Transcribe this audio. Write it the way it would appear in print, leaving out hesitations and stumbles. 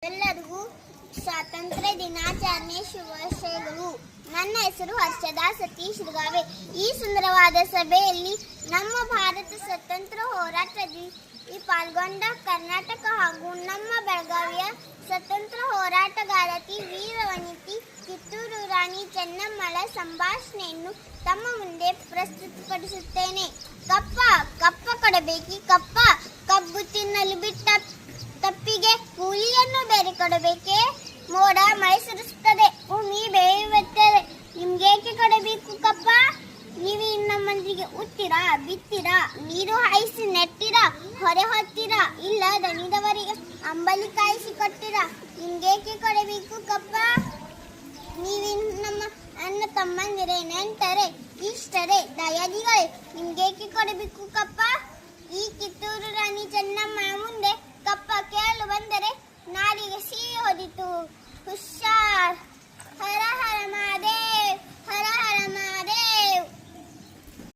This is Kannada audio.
ಎಲ್ಲರಿಗೂ ಸ್ವಾತಂತ್ರ್ಯ ದಿನಾಚರಣೆ ಶುಭಾಶಯಗಳು. ನನ್ನ ಹೆಸರು ಹರ್ಷದಾ ಸತೀಶ್ ಗಾವೆ. ಈ ಸುಂದರವಾದ ಸಭೆಯಲ್ಲಿ ನಮ್ಮ ಭಾರತ ಸ್ವತಂತ್ರ ಹೋರಾಟದಲ್ಲಿ ಪಾಲ್ಗೊಂಡ ಕರ್ನಾಟಕ ಹಾಗೂ ನಮ್ಮ ಬೆಳಗಾವಿಯ ಸ್ವತಂತ್ರ ಹೋರಾಟಗಾರತಿ ವೀರವನಿತಿ ಕಿತ್ತೂರು ರಾಣಿ ಚೆನ್ನಮ್ಮಳ ಸಂಭಾಷಣೆಯನ್ನು ತಮ್ಮ ಮುಂದೆ ಪ್ರಸ್ತುತಪಡಿಸುತ್ತೇನೆ. ಕಪ್ಪ ಕಪ್ಪ ಕೊಡಬೇಕಿ ಕಪ್ಪ, ಕಬ್ಬು ತಿನ್ನಲು ಬಿಟ್ಟ ತಪ್ಪಿಗೆ ಕೂಲಿಯನ್ನು ಬೇರೆ ಕೊಡಬೇಕೆ? ಮೋಡ ಮಳೆ ಸುರಿಸುತ್ತದೆ, ಭೂಮಿ ಬೇಯುತ್ತದೆ, ನಿಮ್ಗೇಕೆ ಕೊಡಬೇಕು ಕಪ್ಪ? ನೀವು ಇನ್ನ ಮಂದಿಗೆ ಉತ್ತೀರಾ, ಬಿತ್ತೀರಾ, ನೀರು ಹಾಯಿಸಿ ನೆಟ್ಟಿರಾ, ಹೊರೆ ಹೊತ್ತೀರಾ, ಇಲ್ಲ ದಣಿದವರಿಗೆ ಅಂಬಲಿ ಕಾಯಿಸಿ ಕೊಟ್ಟಿರಾ, ನಿಮ್ಗೇಕೆ ಕೊಡಬೇಕು ಕಪ್ಪ? ನೀವಿನ್ನು ನಮ್ಮ ಅಣ್ಣ ತಮ್ಮಂದಿರೇ, ನೆಂಟರೆ, ಇಷ್ಟರೇ, ದಯಾದಿಗಳೇ, ನಿಮ್ಗೇಕೆ ಕೊಡಬೇಕು ಕಪ್ಪ? ಈ ಕಿತ್ತೂರು ರಾಣಿ ಚೆನ್ನಮ್ಮ ಮುಂದೆ ಕಪ್ಪ ಕೇಳಲು ಬಂದರೆ ನಾಲಿಗೆ ಸಿಹಿ ಹೊದಿತು. ಹುಷಾರ್.